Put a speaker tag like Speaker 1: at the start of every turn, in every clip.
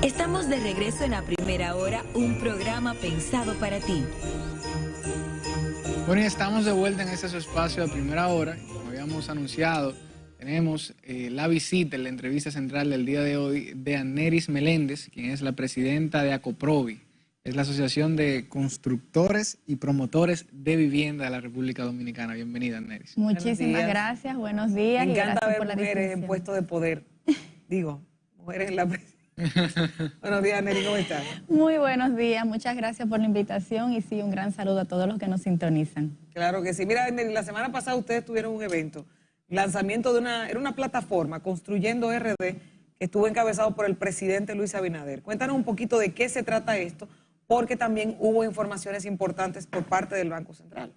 Speaker 1: Estamos de regreso en La Primera Hora, un programa pensado para ti.
Speaker 2: Bueno, y estamos de vuelta en este su espacio de Primera Hora. Como habíamos anunciado, tenemos la visita en la entrevista central del día de hoy de Anneris Meléndez, quien es la presidenta de ACOPROVI. Es la Asociación de Constructores y Promotores de Vivienda de la República Dominicana. Bienvenida, Anneris.
Speaker 3: Muchísimas gracias, buenos días.
Speaker 4: Me encanta ver
Speaker 3: por la
Speaker 4: mujeres en puestos de poder. Digo, mujeres en la presidencia. Buenos días, Anneris, ¿cómo estás?
Speaker 3: Muy buenos días, muchas gracias por la invitación y sí, un gran saludo a todos los que nos sintonizan.
Speaker 4: Claro que sí. Mira, Anneris, la semana pasada ustedes tuvieron un evento, lanzamiento de una plataforma, Construyendo RD, que estuvo encabezado por el presidente Luis Abinader. Cuéntanos un poquito de qué se trata esto, porque también hubo informaciones importantes por parte del Banco Central.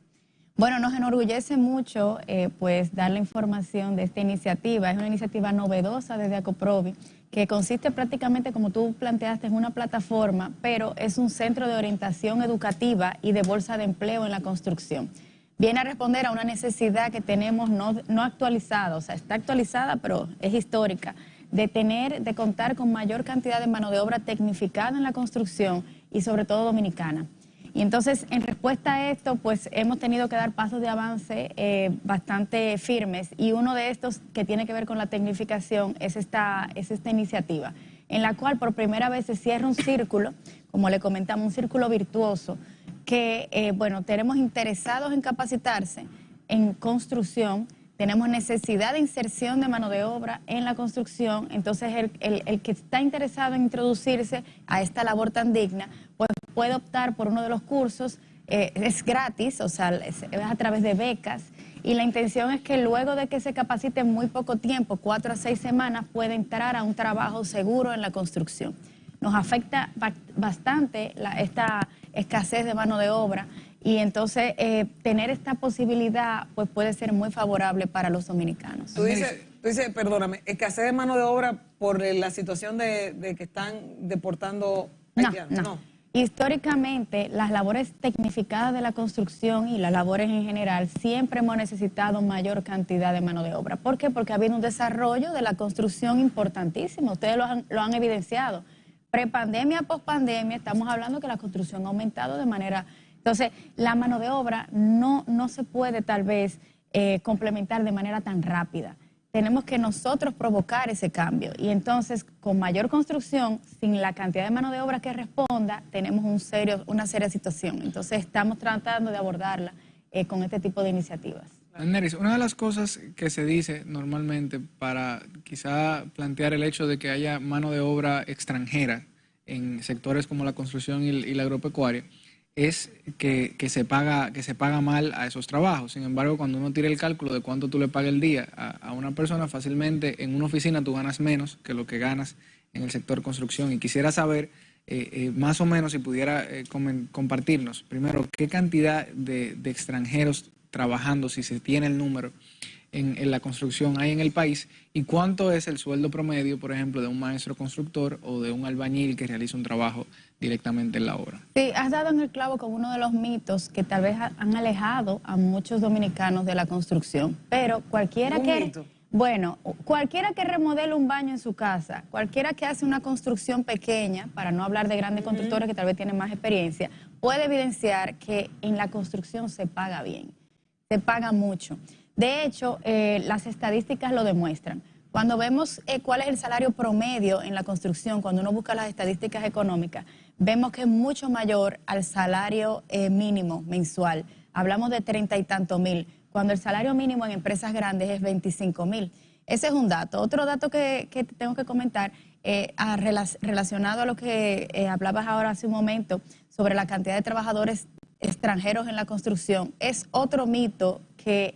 Speaker 3: Bueno, nos enorgullece mucho pues dar la información de esta iniciativa. Es una iniciativa novedosa desde ACOPROVI, que consiste prácticamente, como tú planteaste, en una plataforma, pero es un centro de orientación educativa y de bolsa de empleo en la construcción. Viene a responder a una necesidad que tenemos no actualizada, o sea, está actualizada, pero es histórica, de contar con mayor cantidad de mano de obra tecnificada en la construcción y sobre todo dominicana. Y entonces, en respuesta a esto, pues hemos tenido que dar pasos de avance bastante firmes, y uno de estos que tiene que ver con la tecnificación es esta iniciativa, en la cual por primera vez se cierra un círculo, como le comentamos, un círculo virtuoso, que, bueno, tenemos interesados en capacitarse en construcción, tenemos necesidad de inserción de mano de obra en la construcción. Entonces el que está interesado en introducirse a esta labor tan digna, pues puede optar por uno de los cursos, es gratis, o sea, es a través de becas, y la intención es que luego de que se capacite en muy poco tiempo, 4 a 6 semanas, puede entrar a un trabajo seguro en la construcción. Nos afecta bastante esta escasez de mano de obra, y entonces tener esta posibilidad pues puede ser muy favorable para los dominicanos.
Speaker 4: Tú dices, perdóname, escasez de mano de obra por la situación de que están deportando haitianos.
Speaker 3: No. Históricamente, las labores tecnificadas de la construcción y las labores en general siempre hemos necesitado mayor cantidad de mano de obra. ¿Por qué? Porque ha habido un desarrollo de la construcción importantísimo. Ustedes lo han evidenciado. Prepandemia, pospandemia, estamos hablando que la construcción ha aumentado de manera... Entonces, la mano de obra no se puede tal vez complementar de manera tan rápida. Tenemos que nosotros provocar ese cambio, y entonces con mayor construcción, sin la cantidad de mano de obra que responda, tenemos una seria situación. Entonces estamos tratando de abordarla con este tipo de iniciativas.
Speaker 2: Anneris, una de las cosas que se dice normalmente para quizá plantear el hecho de que haya mano de obra extranjera en sectores como la construcción y la agropecuaria es que se paga mal a esos trabajos. Sin embargo, cuando uno tira el cálculo de cuánto tú le pagas el día a una persona, fácilmente en una oficina tú ganas menos que lo que ganas en el sector construcción. Y quisiera saber, más o menos, si pudiera compartirnos, primero, qué cantidad de extranjeros trabajando, si se tiene el número, en la construcción hay en el país, y cuánto es el sueldo promedio, por ejemplo, de un maestro constructor o de un albañil que realiza un trabajo directamente en la obra.
Speaker 3: Sí, has dado en el clavo con uno de los mitos que tal vez han alejado a muchos dominicanos de la construcción, pero cualquiera que remodele un baño en su casa, cualquiera que hace una construcción pequeña, para no hablar de grandes constructores que tal vez tienen más experiencia, puede evidenciar que en la construcción se paga bien, se paga mucho. De hecho, las estadísticas lo demuestran. Cuando vemos cuál es el salario promedio en la construcción, cuando uno busca las estadísticas económicas, vemos que es mucho mayor al salario mínimo mensual. Hablamos de 30 y tantos mil, cuando el salario mínimo en empresas grandes es 25,000. Ese es un dato. Otro dato que tengo que comentar, relacionado a lo que hablabas ahora hace un momento, sobre la cantidad de trabajadores extranjeros en la construcción, es otro mito que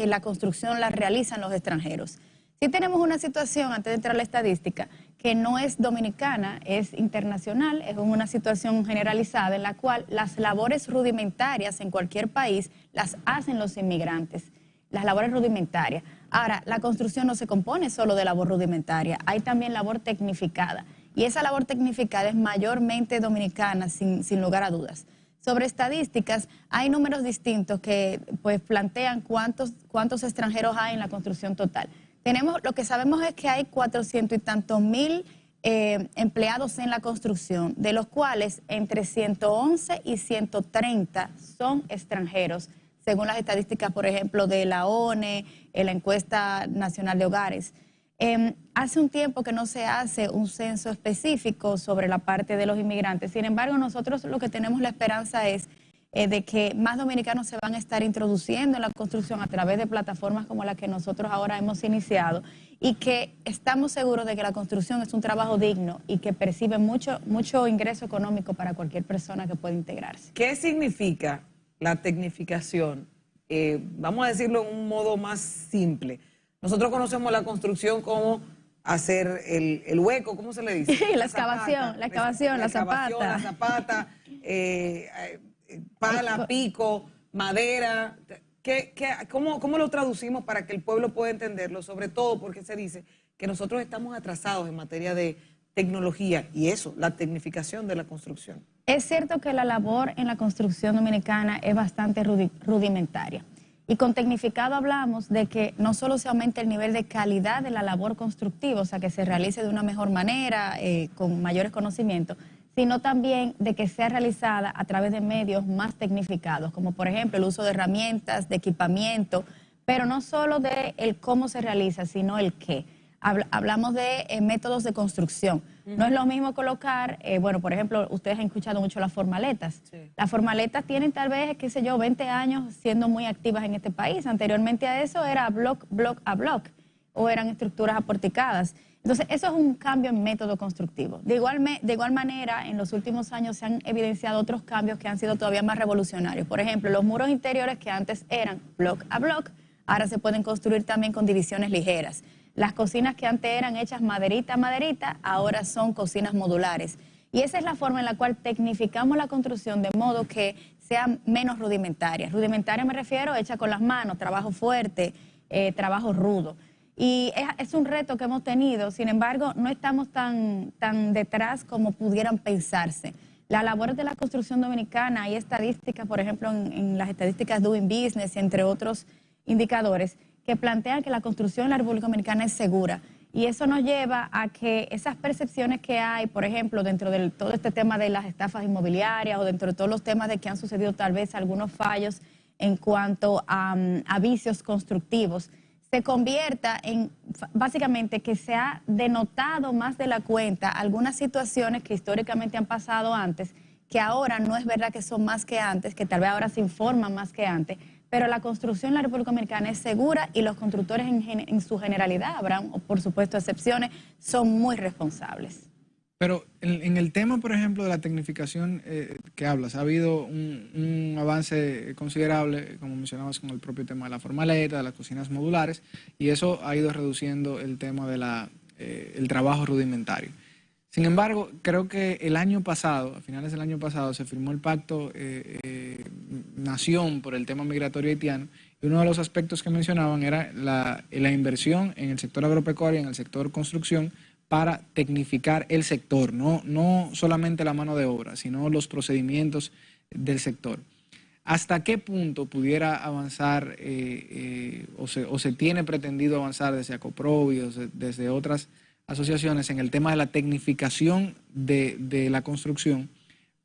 Speaker 3: la construcción la realizan los extranjeros. Sí tenemos una situación, antes de entrar a la estadística, que no es dominicana, es internacional, es una situación generalizada en la cual las labores rudimentarias en cualquier país las hacen los inmigrantes, las labores rudimentarias. Ahora, la construcción no se compone solo de labor rudimentaria, hay también labor tecnificada, y esa labor tecnificada es mayormente dominicana, sin lugar a dudas. Sobre estadísticas, hay números distintos que pues plantean cuántos extranjeros hay en la construcción total. Lo que sabemos es que hay 400 y tantos mil empleados en la construcción, de los cuales entre 111 y 130 son extranjeros, según las estadísticas, por ejemplo, de la ONE, en la encuesta nacional de hogares. Hace un tiempo que no se hace un censo específico sobre la parte de los inmigrantes. Sin embargo, nosotros lo que tenemos la esperanza es de que más dominicanos se van a estar introduciendo en la construcción a través de plataformas como la que nosotros ahora hemos iniciado, y que estamos seguros de que la construcción es un trabajo digno y que percibe mucho ingreso económico para cualquier persona que pueda integrarse.
Speaker 4: ¿Qué significa la tecnificación? Vamos a decirlo en un modo más simple. Nosotros conocemos la construcción como hacer el hueco, ¿cómo se le dice?
Speaker 3: La excavación, la zapata.
Speaker 4: Pala, pico, madera. ¿Cómo lo traducimos para que el pueblo pueda entenderlo? Sobre todo porque se dice que nosotros estamos atrasados en materia de tecnología y eso, la tecnificación de la construcción.
Speaker 3: Es cierto que la labor en la construcción dominicana es bastante rudimentaria. Y con tecnificado hablamos de que no solo se aumenta el nivel de calidad de la labor constructiva, o sea, que se realice de una mejor manera, con mayores conocimientos, sino también de que sea realizada a través de medios más tecnificados, como por ejemplo el uso de herramientas, de equipamiento, pero no solo de el cómo se realiza, sino el qué. Hablamos de métodos de construcción. No es lo mismo colocar, bueno, por ejemplo, ustedes han escuchado mucho las formaletas. Sí. Las formaletas tienen tal vez, qué sé yo, 20 años siendo muy activas en este país. Anteriormente a eso era block a block, o eran estructuras aporticadas. Entonces, eso es un cambio en método constructivo. De igual manera, en los últimos años se han evidenciado otros cambios que han sido todavía más revolucionarios. Por ejemplo, los muros interiores que antes eran block a block, ahora se pueden construir también con divisiones ligeras. Las cocinas que antes eran hechas maderita a maderita, ahora son cocinas modulares. Y esa es la forma en la cual tecnificamos la construcción de modo que sea menos rudimentaria. Rudimentaria me refiero hecha con las manos, trabajo fuerte, trabajo rudo. Y es un reto que hemos tenido, sin embargo, no estamos tan detrás como pudieran pensarse. Las labores de la construcción dominicana, hay estadísticas, por ejemplo, en las estadísticas Doing Business, entre otros indicadores, que plantean que la construcción en la República Dominicana es segura. Y eso nos lleva a que esas percepciones que hay, por ejemplo, dentro de todo este tema de las estafas inmobiliarias o dentro de todos los temas de que han sucedido tal vez algunos fallos en cuanto a vicios constructivos, se convierta en, básicamente, que se ha denotado más de la cuenta algunas situaciones que históricamente han pasado antes, que ahora no es verdad que son más que antes, que tal vez ahora se informan más que antes, pero la construcción en la República Dominicana es segura y los constructores en su generalidad, habrán por supuesto excepciones, son muy responsables.
Speaker 2: Pero en el tema, por ejemplo, de la tecnificación que hablas, ha habido un avance considerable, como mencionabas, con el propio tema de la formaleta, de las cocinas modulares, y eso ha ido reduciendo el tema de el trabajo rudimentario. Sin embargo, creo que el año pasado, a finales del año pasado, se firmó el Pacto Nación por el tema migratorio haitiano, y uno de los aspectos que mencionaban era la inversión en el sector agropecuario, en el sector construcción, para tecnificar el sector, no solamente la mano de obra, sino los procedimientos del sector. ¿Hasta qué punto pudiera avanzar o se tiene pretendido avanzar desde ACOPROVI o desde otras asociaciones en el tema de la tecnificación de la construcción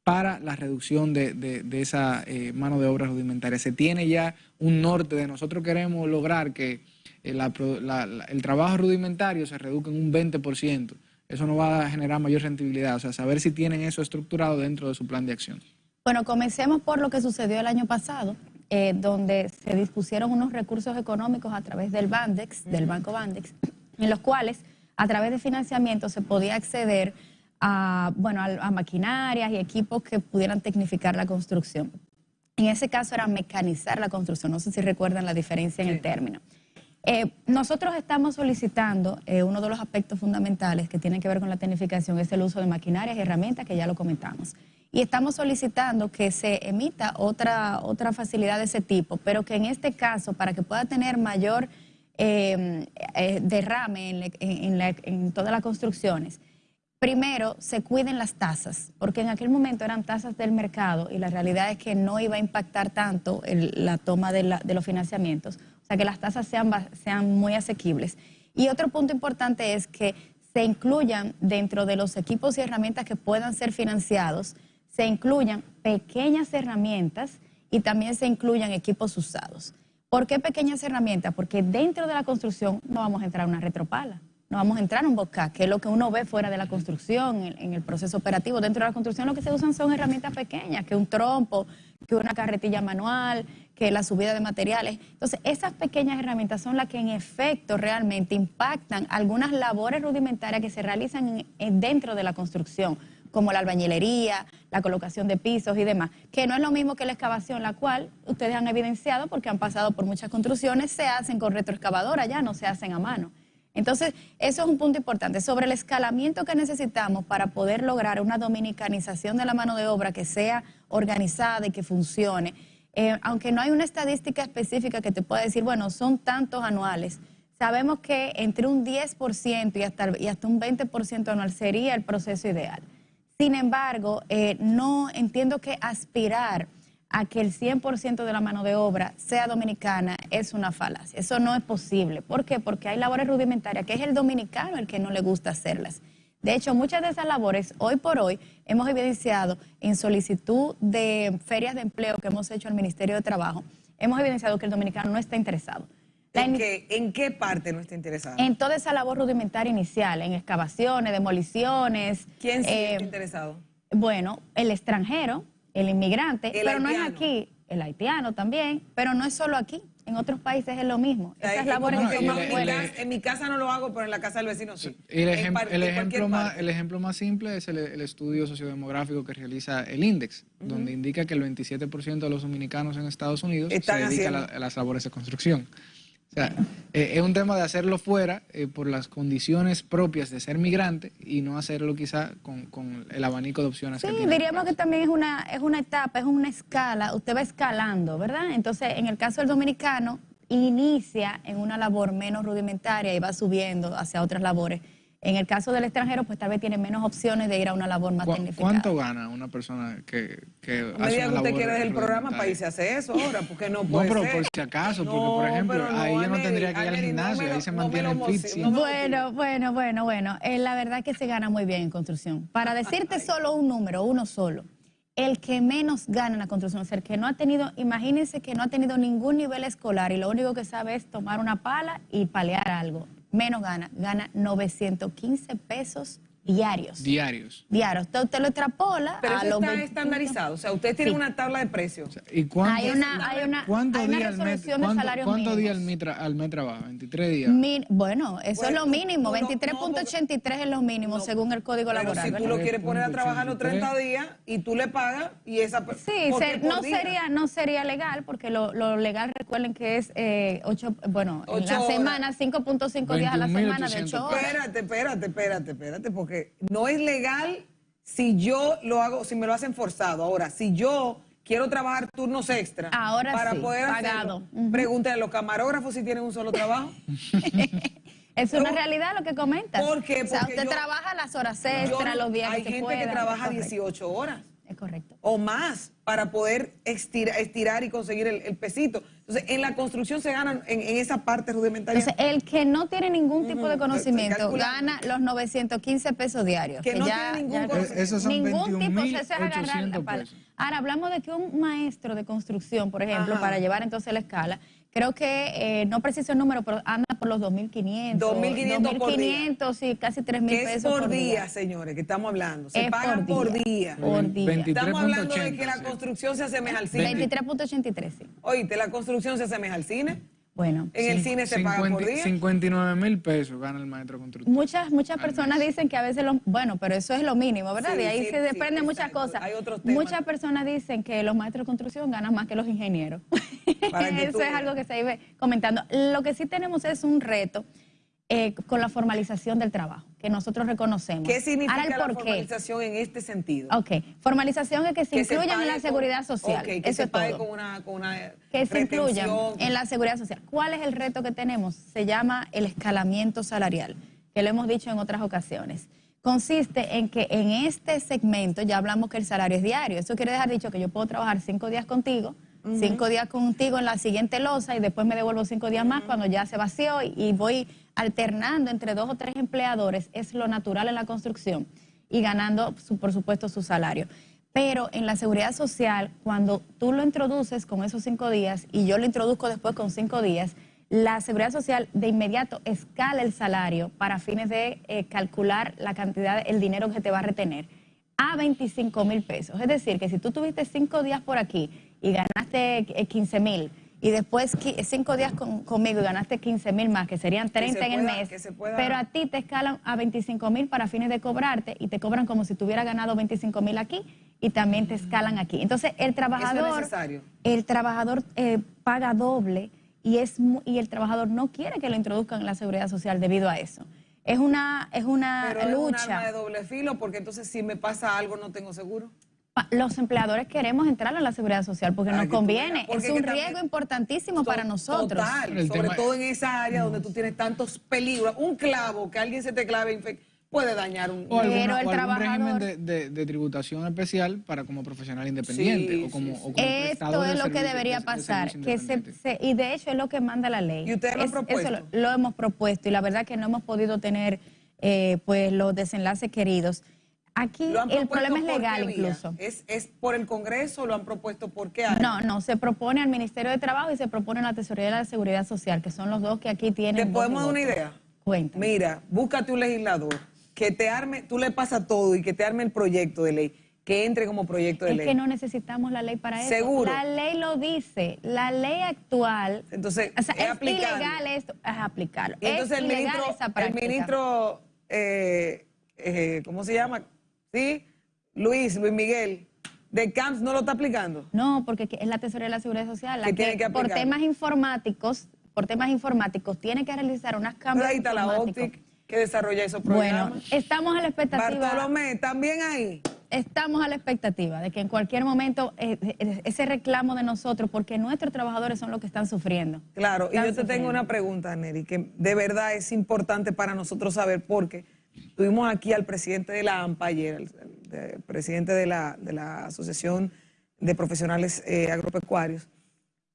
Speaker 2: para la reducción de esa mano de obra rudimentaria? ¿Se tiene ya un norte de nosotros queremos lograr que el trabajo rudimentario se reduzca en un 20%? Eso no va a generar mayor rentabilidad, o sea, saber si tienen eso estructurado dentro de su plan de acción.
Speaker 3: Bueno, comencemos por lo que sucedió el año pasado, donde se dispusieron unos recursos económicos a través del Bandex, del Banco Bandex, en los cuales a través de financiamiento se podía acceder a maquinarias y equipos que pudieran tecnificar la construcción. En ese caso era mecanizar la construcción, no sé si recuerdan la diferencia en el término. Nosotros estamos solicitando, uno de los aspectos fundamentales que tienen que ver con la tecnificación es el uso de maquinarias y herramientas, que ya lo comentamos. Y estamos solicitando que se emita otra facilidad de ese tipo, pero que en este caso, para que pueda tener mayor derrame en todas las construcciones, primero se cuiden las tasas, porque en aquel momento eran tasas del mercado y la realidad es que no iba a impactar tanto la toma de los financiamientos. O sea, que las tasas sean muy asequibles. Y otro punto importante es que se incluyan dentro de los equipos y herramientas que puedan ser financiados, se incluyan pequeñas herramientas y también se incluyan equipos usados. ¿Por qué pequeñas herramientas? Porque dentro de la construcción no vamos a entrar a una retropala, no vamos a entrar a un bocá, que es lo que uno ve fuera de la construcción, en el proceso operativo. Dentro de la construcción lo que se usan son herramientas pequeñas, que un trompo, que una carretilla manual, que la subida de materiales. Entonces, esas pequeñas herramientas son las que en efecto realmente impactan algunas labores rudimentarias que se realizan dentro de la construcción, como la albañilería, la colocación de pisos y demás, que no es lo mismo que la excavación, la cual ustedes han evidenciado porque han pasado por muchas construcciones, se hacen con retroexcavadora, ya no se hacen a mano. Entonces, eso es un punto importante. Sobre el escalamiento que necesitamos para poder lograr una dominicanización de la mano de obra que sea organizada y que funcione, aunque no hay una estadística específica que te pueda decir, bueno, son tantos anuales, sabemos que entre un 10% y hasta un 20% anual sería el proceso ideal. Sin embargo, no entiendo que aspirar a que el 100% de la mano de obra sea dominicana es una falacia. Eso no es posible. ¿Por qué? Porque hay labores rudimentarias que es el dominicano el que no le gusta hacerlas. De hecho, muchas de esas labores, hoy por hoy, hemos evidenciado en solicitud de ferias de empleo que hemos hecho al Ministerio de Trabajo, hemos evidenciado que el dominicano no está interesado.
Speaker 4: ¿En qué parte no está interesado?
Speaker 3: En toda esa labor rudimentaria inicial, en excavaciones, demoliciones.
Speaker 4: ¿Quién sí está interesado?
Speaker 3: Bueno, el extranjero, el inmigrante,
Speaker 4: El
Speaker 3: pero no
Speaker 4: haitiano.
Speaker 3: es aquí, el haitiano también, pero no es solo aquí, en otros países es lo mismo. Esas
Speaker 4: Es
Speaker 3: labores
Speaker 4: como
Speaker 3: son
Speaker 4: que
Speaker 3: más
Speaker 2: el-
Speaker 3: buenas.
Speaker 4: en mi casa no lo hago, pero en la casa del vecino sí.
Speaker 2: Y el,
Speaker 4: En cualquier parte.
Speaker 2: el ejemplo más simple es el estudio sociodemográfico que realiza el INDEX, donde indica que el 27% de los dominicanos en Estados Unidos
Speaker 4: Están
Speaker 2: se dedican
Speaker 4: haciendo.
Speaker 2: a las labores de construcción. O sea, es un tema de hacerlo fuera por las condiciones propias de ser migrante y no hacerlo quizá con el abanico de opciones que
Speaker 3: Sí,
Speaker 2: tiene.
Speaker 3: diríamos que también es una etapa, es una escala, usted va escalando, ¿verdad? Entonces, en el caso del dominicano, inicia en una labor menos rudimentaria y va subiendo hacia otras labores. En el caso del extranjero, pues tal vez tiene menos opciones de ir a una labor más tecnificada.
Speaker 2: ¿Cuánto gana una persona que
Speaker 4: No me diga que usted quiere del programa para
Speaker 2: rudimentaria?
Speaker 4: irse a hacer eso ahora, porque no
Speaker 2: No,
Speaker 4: puede
Speaker 2: pero
Speaker 4: ser.
Speaker 2: por si acaso, porque
Speaker 4: No,
Speaker 2: por ejemplo,
Speaker 4: pero no,
Speaker 2: ahí yo no
Speaker 4: Aneli,
Speaker 2: tendría que ir al
Speaker 4: Aneli, no
Speaker 2: gimnasio,
Speaker 4: me lo-
Speaker 2: ahí se
Speaker 4: no me
Speaker 2: mantiene
Speaker 4: lo
Speaker 2: fit.
Speaker 4: moci-
Speaker 2: Sí.
Speaker 4: no me-
Speaker 3: Bueno. La verdad que se gana muy bien en construcción. Para decirte solo un número, uno solo, el que menos gana en la construcción, es el que no ha tenido, imagínense que no ha tenido ningún nivel escolar y lo único que sabe es tomar una pala y palear algo. Menos gana 915 pesos diarios.
Speaker 2: Diarios.
Speaker 3: Diarios. Usted lo extrapola
Speaker 4: Pero
Speaker 3: a
Speaker 4: eso
Speaker 3: los
Speaker 4: está
Speaker 3: 20.
Speaker 4: estandarizado. O sea, usted tiene
Speaker 3: Sí.
Speaker 4: una tabla de precios.
Speaker 2: ¿Y cuánto,
Speaker 3: Hay una
Speaker 2: ¿cuántos días
Speaker 3: resolución de salarios
Speaker 2: ¿cuántos días
Speaker 3: mínimos.
Speaker 2: al mes trabaja? 23 días.
Speaker 3: Bueno, eso es
Speaker 4: Bueno,
Speaker 3: lo mínimo.
Speaker 4: tú no-
Speaker 3: 23.83 es lo mínimo
Speaker 4: No,
Speaker 3: según el Código
Speaker 4: Pero
Speaker 3: Laboral.
Speaker 4: si tú
Speaker 3: ¿verdad?
Speaker 4: lo quieres poner a trabajar los 30
Speaker 2: 3.83.
Speaker 4: días y tú le pagas y esa
Speaker 3: Sí,
Speaker 4: ¿por qué por día?
Speaker 3: no sería legal porque lo legal, recuerden que es en
Speaker 4: Ocho
Speaker 3: la
Speaker 4: horas.
Speaker 3: semana, 5.5 días a la semana de 8 horas.
Speaker 4: Espérate, porque no es legal si yo lo hago, si me lo hacen forzado. Ahora, si yo quiero trabajar turnos extra
Speaker 3: Ahora
Speaker 4: para
Speaker 3: sí,
Speaker 4: poder
Speaker 3: pagado.
Speaker 4: hacerlo,
Speaker 3: Ujú.
Speaker 4: pregúntale a los camarógrafos si tienen un solo trabajo.
Speaker 3: Es una
Speaker 4: Yo-
Speaker 3: realidad lo que comentas.
Speaker 4: ¿Por qué?
Speaker 3: O sea,
Speaker 4: Porque
Speaker 3: usted
Speaker 4: yo-
Speaker 3: trabaja las horas
Speaker 4: Yo
Speaker 3: extras,
Speaker 4: no-
Speaker 3: los días
Speaker 4: hay
Speaker 3: que se
Speaker 4: gente
Speaker 3: pueda.
Speaker 4: que trabaja
Speaker 3: Es correcto.
Speaker 4: 18 horas
Speaker 3: Es correcto.
Speaker 4: o más para poder estirar y conseguir el pesito. Entonces, en la construcción se ganan en esa parte rudimentaria.
Speaker 3: Entonces, el que no tiene ningún tipo de
Speaker 4: Estoy
Speaker 3: conocimiento
Speaker 4: calculando.
Speaker 3: gana los 915 pesos diarios.
Speaker 4: Que no tiene ningún conocimiento.
Speaker 2: Esos son
Speaker 3: ningún tipo, eso es agarrar
Speaker 2: 21.800
Speaker 3: la pala.
Speaker 2: pesos.
Speaker 3: Ahora, hablamos de que un maestro de construcción, por ejemplo,
Speaker 4: Ajá.
Speaker 3: para llevar entonces la escala, creo que, no preciso el número, pero anda por los 2.500.
Speaker 4: 2.500 por día.
Speaker 3: 2.500, sí, casi 3.000
Speaker 4: que
Speaker 3: pesos
Speaker 4: es por día, señores, que estamos hablando. Se
Speaker 3: Es
Speaker 4: paga por día.
Speaker 3: Por día.
Speaker 2: 20.
Speaker 4: Estamos hablando de que la
Speaker 2: 23.80,
Speaker 4: construcción se asemeja al cine.
Speaker 3: 23.83, sí.
Speaker 4: Oíste, la construcción se asemeja al cine.
Speaker 3: Bueno,
Speaker 4: En el cine se paga por día.
Speaker 2: 59.000 pesos gana el maestro constructor.
Speaker 3: muchas personas dicen que a veces, bueno, pero eso es lo mínimo, ¿verdad?
Speaker 4: Sí,
Speaker 3: de ahí
Speaker 4: sí,
Speaker 3: se
Speaker 4: sí,
Speaker 3: desprenden muchas
Speaker 4: exacto.
Speaker 3: cosas.
Speaker 4: Hay otros temas.
Speaker 3: Muchas personas dicen que los maestros de construcción ganan más que los ingenieros.
Speaker 4: Para que tú
Speaker 3: Eso es
Speaker 4: veas.
Speaker 3: algo que se vive comentando. Lo que sí tenemos es un reto con la formalización del trabajo, que nosotros reconocemos.
Speaker 4: ¿Qué significa
Speaker 3: Ahora, el
Speaker 4: la
Speaker 3: por qué.
Speaker 4: formalización en este sentido?
Speaker 3: Ok, formalización es que se
Speaker 4: Que se
Speaker 3: incluyan en
Speaker 4: pague
Speaker 3: la seguridad social.
Speaker 4: que
Speaker 3: Eso
Speaker 4: se
Speaker 3: es
Speaker 4: pague
Speaker 3: todo.
Speaker 4: con una
Speaker 3: Que se incluyan
Speaker 4: retención.
Speaker 3: en la seguridad social. ¿Cuál es el reto que tenemos? Se llama el escalamiento salarial, que lo hemos dicho en otras ocasiones. Consiste en que en este segmento ya hablamos que el salario es diario. Eso quiere dejar dicho que yo puedo trabajar 5 días contigo, 5 días contigo en la siguiente losa y después me devuelvo 5 días más cuando ya se vació y voy alternando entre 2 o 3 empleadores, es lo natural en la construcción y ganando, por supuesto, su salario. Pero en la seguridad social, cuando tú lo introduces con esos 5 días y yo lo introduzco después con 5 días, la seguridad social de inmediato escala el salario para fines de calcular la cantidad, el dinero que te va a retener a 25,000 pesos. Es decir, que si tú tuviste 5 días por aquí y ganaste 15,000 y después 5 días conmigo y ganaste 15,000 más, que serían 30 en el mes, pero a ti te escalan a 25,000 para fines de cobrarte y te cobran como si tú hubieras ganado 25,000 aquí y también te escalan aquí. Entonces, el trabajador, paga doble y el trabajador no quiere que lo introduzcan en la seguridad social debido a eso. Es una
Speaker 4: Pero
Speaker 3: lucha.
Speaker 4: es un arma de doble filo, porque entonces si me pasa algo no tengo seguro.
Speaker 3: Los empleadores queremos entrar a la seguridad social porque nos conviene. Es un riesgo importantísimo para nosotros.
Speaker 4: Total, sobre todo en esa área donde tú tienes tantos peligros. Un clavo, que alguien se te clave, puede dañar un...
Speaker 2: O algún régimen de tributación especial para como profesional independiente.
Speaker 4: Sí,
Speaker 2: o como
Speaker 3: esto es lo que debería pasar. Y de hecho es lo que manda la ley.
Speaker 4: ¿Y ustedes lo han propuesto?
Speaker 3: Eso lo hemos propuesto y la verdad que no hemos podido tener pues los desenlaces queridos. Aquí el problema es legal incluso.
Speaker 4: ¿Es por el Congreso? ¿Lo han propuesto por qué?
Speaker 3: No, se propone al Ministerio de Trabajo y se propone a la Tesorería de la Seguridad Social, que son los dos que aquí tienen.
Speaker 4: ¿Te podemos dar una idea?
Speaker 3: Cuéntame.
Speaker 4: Mira, búscate un legislador que te arme, tú le pasas todo y que te arme el proyecto de ley, que entre como proyecto de ley.
Speaker 3: Es que no necesitamos la ley para eso.
Speaker 4: Seguro.
Speaker 3: La ley lo dice. La ley actual.
Speaker 4: Entonces,
Speaker 3: o sea, es
Speaker 4: aplicarlo.
Speaker 3: ilegal esto, es aplicarlo.
Speaker 4: Y entonces
Speaker 3: es ilegal esa práctica.
Speaker 4: el ministro, ¿cómo se llama? ¿Sí? Luis Miguel, de Camps no lo está aplicando.
Speaker 3: No, porque es la Tesorería de la Seguridad Social, la
Speaker 4: tiene que
Speaker 3: por temas informáticos, tiene que realizar unas cambios.
Speaker 4: Ahí está la OPTIC que desarrolla esos programas.
Speaker 3: Bueno, estamos a la expectativa.
Speaker 4: Bartolomé, ¿también ahí?
Speaker 3: Estamos a la expectativa de que en cualquier momento ese reclamo de nosotros, porque nuestros trabajadores son los que están sufriendo.
Speaker 4: Claro, y yo te tengo una pregunta, Neri, que de verdad es importante para nosotros saber, porque tuvimos aquí al presidente de la AMPA ayer, el presidente de la Asociación de Profesionales Agropecuarios,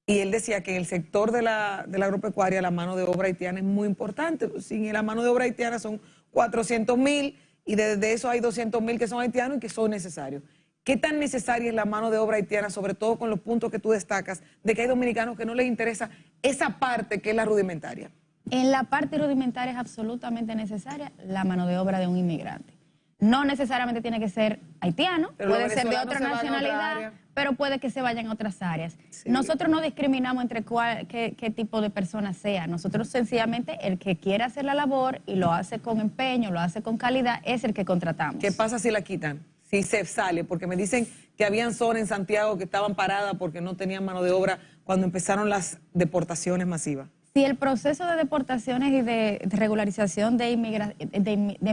Speaker 4: y él decía que en el sector de la agropecuaria la mano de obra haitiana es muy importante. Sin la mano de obra haitiana son 400,000 y desde eso hay 200,000 que son haitianos y que son necesarios. ¿Qué tan necesaria es la mano de obra haitiana, sobre todo con los puntos que tú destacas, de que hay dominicanos que no les interesa esa parte que es la rudimentaria?
Speaker 3: En la parte rudimentaria es absolutamente necesaria la mano de obra de un inmigrante. No necesariamente tiene que ser haitiano, puede ser de otra nacionalidad, pero puede que se vayan a otras áreas. Sí. Nosotros no discriminamos entre qué tipo de persona sea. Nosotros sencillamente el que quiere hacer la labor y lo hace con empeño, lo hace con calidad, es el que contratamos.
Speaker 4: ¿Qué pasa si la quitan? Si se sale, porque me dicen que habían zonas en Santiago que estaban paradas porque no tenían mano de obra cuando empezaron las deportaciones masivas.
Speaker 3: Si el proceso de deportaciones y de regularización de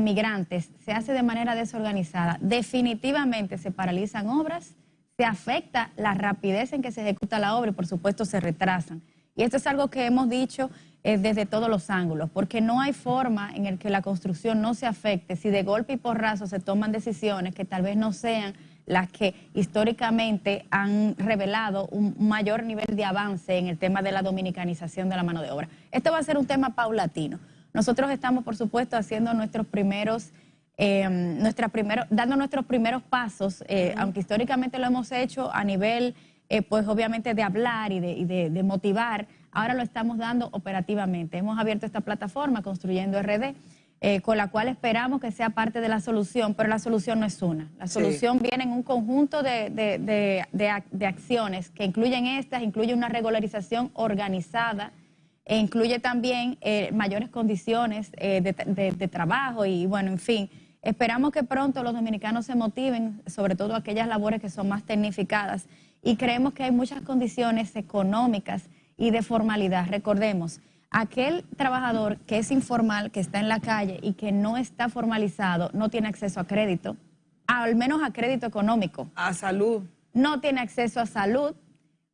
Speaker 3: migrantes se hace de manera desorganizada, definitivamente se paralizan obras, se afecta la rapidez en que se ejecuta la obra y por supuesto se retrasan. Y esto es algo que hemos dicho desde todos los ángulos, porque no hay forma en el que la construcción no se afecte si de golpe y porrazo se toman decisiones que tal vez no sean las que históricamente han revelado un mayor nivel de avance en el tema de la dominicanización de la mano de obra. Esto va a ser un tema paulatino. Nosotros estamos, por supuesto, haciendo dando nuestros primeros pasos, aunque históricamente lo hemos hecho a nivel, pues obviamente de hablar y de motivar, ahora lo estamos dando operativamente. Hemos abierto esta plataforma, Construyendo RD, con la cual esperamos que sea parte de la solución, pero la solución no es una. La solución viene en un conjunto de acciones que incluyen incluye una regularización organizada, e incluye también mayores condiciones de trabajo y bueno, en fin. Esperamos que pronto los dominicanos se motiven, sobre todo aquellas labores que son más tecnificadas, y creemos que hay muchas condiciones económicas y de formalidad. Recordemos, aquel trabajador que es informal, que está en la calle y que no está formalizado, no tiene acceso a crédito, al menos a crédito económico.
Speaker 4: A salud.
Speaker 3: No tiene acceso a salud.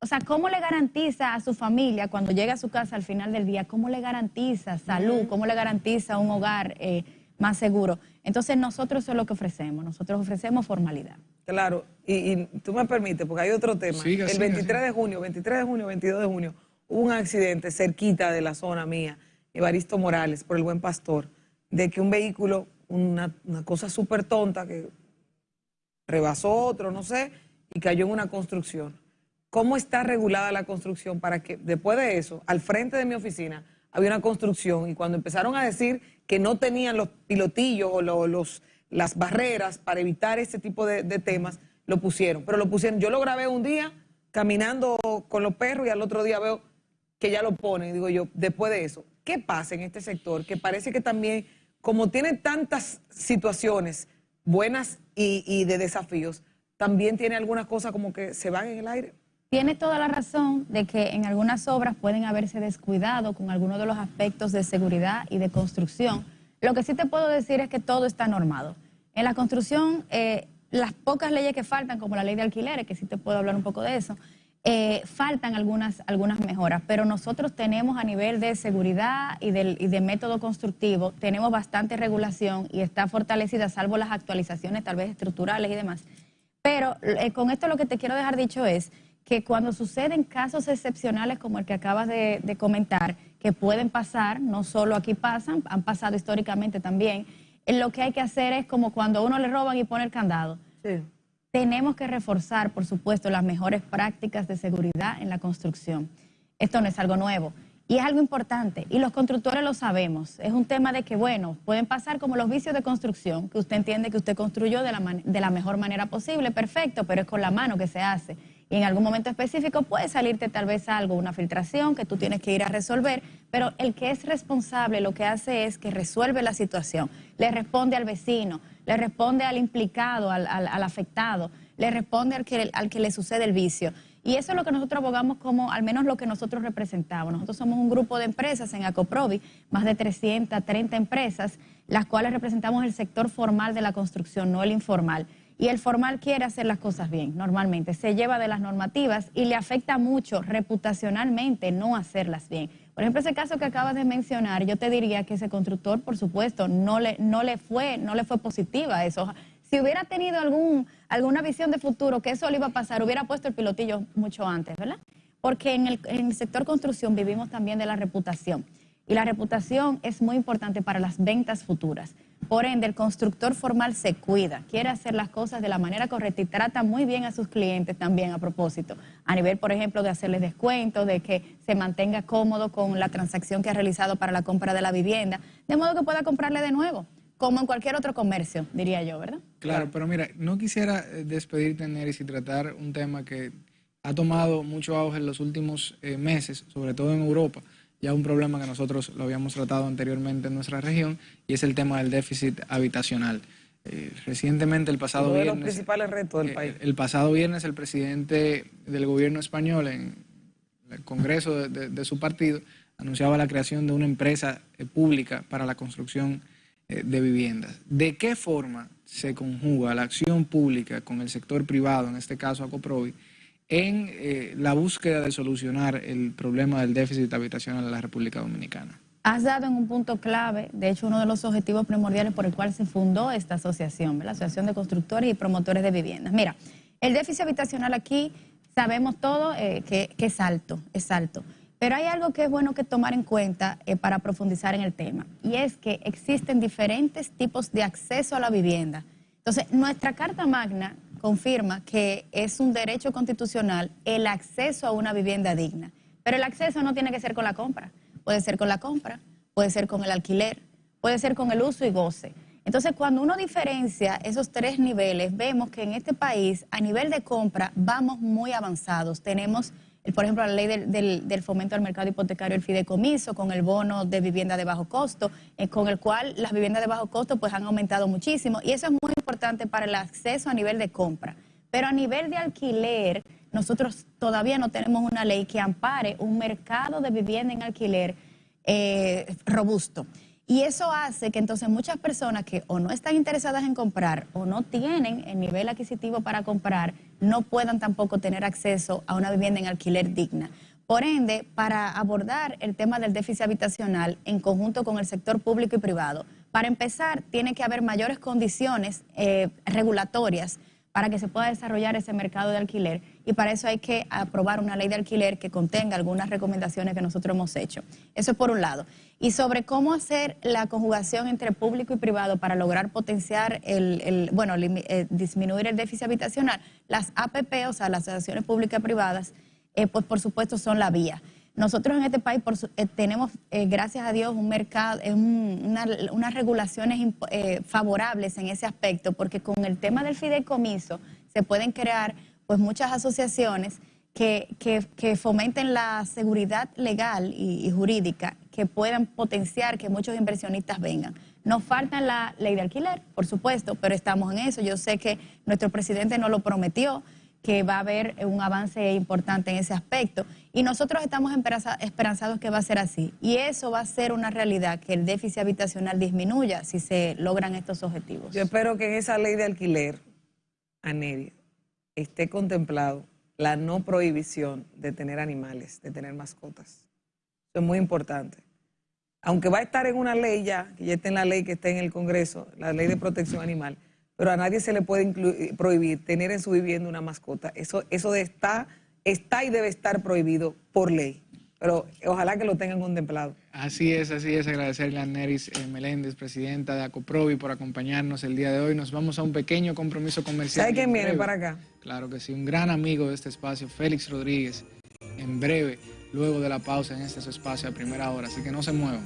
Speaker 3: O sea, ¿cómo le garantiza a su familia cuando llega a su casa al final del día? ¿Cómo le garantiza salud? ¿Cómo le garantiza un hogar más seguro. Entonces nosotros eso es lo que ofrecemos, nosotros ofrecemos formalidad.
Speaker 4: Claro, y tú me permites, porque hay otro tema.
Speaker 2: Siga,
Speaker 4: el 23 de junio, 22 de junio, hubo un accidente cerquita de la zona mía, Evaristo Morales, por el Buen Pastor, de que un vehículo, una cosa súper tonta, que rebasó otro, no sé, y cayó en una construcción. ¿Cómo está regulada la construcción para que después de eso, al frente de mi oficina, había una construcción y cuando empezaron a decir que no tenían los pilotillos o las barreras para evitar ese tipo de temas, lo pusieron? Pero lo pusieron, yo lo grabé un día caminando con los perros y al otro día veo que ya lo ponen. Digo yo, después de eso, ¿qué pasa en este sector? Que parece que también, como tiene tantas situaciones buenas y de desafíos, también tiene algunas cosas como que se van en el aire.
Speaker 3: Tiene toda la razón de que en algunas obras pueden haberse descuidado con algunos de los aspectos de seguridad y de construcción. Lo que sí te puedo decir es que todo está normado. En la construcción, las pocas leyes que faltan, como la ley de alquileres, que sí te puedo hablar un poco de eso, faltan algunas mejoras, pero nosotros tenemos a nivel de seguridad y de método constructivo, tenemos bastante regulación y está fortalecida, salvo las actualizaciones tal vez estructurales y demás. Pero con esto lo que te quiero dejar dicho es que cuando suceden casos excepcionales como el que acabas de comentar, que pueden pasar, no solo aquí pasan, han pasado históricamente también, lo que hay que hacer es como cuando a uno le roban y pone el candado.
Speaker 4: Sí.
Speaker 3: Tenemos que reforzar, por supuesto, las mejores prácticas de seguridad en la construcción. Esto no es algo nuevo y es algo importante y los constructores lo sabemos. Es un tema de que, bueno, pueden pasar como los vicios de construcción, que usted entiende que usted construyó de la mejor manera posible, perfecto, pero es con la mano que se hace. Y en algún momento específico puede salirte tal vez algo, una filtración que tú tienes que ir a resolver, pero el que es responsable lo que hace es que resuelve la situación, le responde al vecino, le responde al implicado, al afectado, le responde al que le sucede el vicio. Y eso es lo que nosotros abogamos como, al menos lo que nosotros representamos. Nosotros somos un grupo de empresas en Acoprovi, más de 330 empresas, las cuales representamos el sector formal de la construcción, no el informal. Y el formal quiere hacer las cosas bien, normalmente. Se lleva de las normativas y le afecta mucho reputacionalmente no hacerlas bien. Por ejemplo, ese caso que acabas de mencionar, yo te diría que ese constructor, por supuesto, no le fue positiva eso. Si hubiera tenido alguna visión de futuro que eso le iba a pasar, hubiera puesto el pilotillo mucho antes, ¿verdad? Porque en el sector construcción vivimos también de la reputación. Y la reputación es muy importante para las ventas futuras. Por ende, el constructor formal se cuida, quiere hacer las cosas de la manera correcta y trata muy bien a sus clientes también a propósito. A nivel, por ejemplo, de hacerles descuentos, de que se mantenga cómodo con la transacción que ha realizado para la compra de la vivienda, de modo que pueda comprarle de nuevo, como en cualquier otro comercio, diría yo, ¿verdad?
Speaker 2: Claro, pero mira, no quisiera despedirte, Neris, y tratar un tema que ha tomado mucho auge en los últimos meses, sobre todo en Europa. Ya un problema que nosotros lo habíamos tratado anteriormente en nuestra región, y es el tema del déficit habitacional. Recientemente, el pasado viernes... Uno de los
Speaker 4: principales retos del país.
Speaker 2: El pasado viernes, el presidente del gobierno español, en el congreso de su partido, anunciaba la creación de una empresa pública para la construcción de viviendas. ¿De qué forma se conjuga la acción pública con el sector privado, en este caso Acoprovi, en la búsqueda de solucionar el problema del déficit habitacional en la República Dominicana?
Speaker 3: Has dado en un punto clave, de hecho uno de los objetivos primordiales por el cual se fundó esta asociación, la Asociación de Constructores y Promotores de Viviendas. Mira, el déficit habitacional aquí sabemos todo que es alto, pero hay algo que es bueno que tomar en cuenta para profundizar en el tema, y es que existen diferentes tipos de acceso a la vivienda. Entonces, nuestra Carta Magna confirma que es un derecho constitucional el acceso a una vivienda digna, pero el acceso no tiene que ser con la compra. Puede ser con la compra, puede ser con el alquiler, puede ser con el uso y goce. Entonces, cuando uno diferencia esos tres niveles, vemos que en este país, a nivel de compra, vamos muy avanzados. Tenemos, por ejemplo, la ley del fomento al mercado hipotecario, el fideicomiso, con el bono de vivienda de bajo costo, con el cual las viviendas de bajo costo pues han aumentado muchísimo. Y eso es muy importante para el acceso a nivel de compra. Pero a nivel de alquiler, nosotros todavía no tenemos una ley que ampare un mercado de vivienda en alquiler robusto. Y eso hace que entonces muchas personas que o no están interesadas en comprar o no tienen el nivel adquisitivo para comprar, no puedan tampoco tener acceso a una vivienda en alquiler digna. Por ende, para abordar el tema del déficit habitacional en conjunto con el sector público y privado, Para empezar, tiene que haber mayores condiciones regulatorias para que se pueda desarrollar ese mercado de alquiler, y para eso hay que aprobar una ley de alquiler que contenga algunas recomendaciones que nosotros hemos hecho. Eso es por un lado. Y sobre cómo hacer la conjugación entre público y privado para lograr potenciar disminuir el déficit habitacional, las APP, o sea, las asociaciones públicas y privadas, pues por supuesto son la vía. Nosotros en este país tenemos, gracias a Dios, un mercado, unas regulaciones favorables en ese aspecto, porque con el tema del fideicomiso se pueden crear pues muchas asociaciones que fomenten la seguridad legal y jurídica, que puedan potenciar que muchos inversionistas vengan. Nos falta la ley de alquiler, por supuesto, pero estamos en eso. Yo sé que nuestro presidente nos lo prometió, que va a haber un avance importante en ese aspecto, y nosotros estamos esperanzados que va a ser así, y eso va a ser una realidad, que el déficit habitacional disminuya si se logran estos objetivos.
Speaker 4: Yo espero que en esa ley de alquiler, Anelia, esté contemplado la no prohibición de tener animales, de tener mascotas. Eso es muy importante. Aunque va a estar en una ley ya, que ya está en la ley que está en el Congreso, la ley de protección animal, pero a nadie se le puede prohibir tener en su vivienda una mascota. Eso está y debe estar prohibido por ley. Pero ojalá que lo tengan contemplado.
Speaker 2: Así es. Agradecerle a Neris Meléndez, presidenta de ACOPROVI, por acompañarnos el día de hoy. Nos vamos a un pequeño compromiso comercial.
Speaker 4: ¿Sabe quién viene para acá?
Speaker 2: Claro que sí, un gran amigo de este espacio, Félix Rodríguez, en breve, luego de la pausa en este su espacio a primera hora. Así que no se muevan.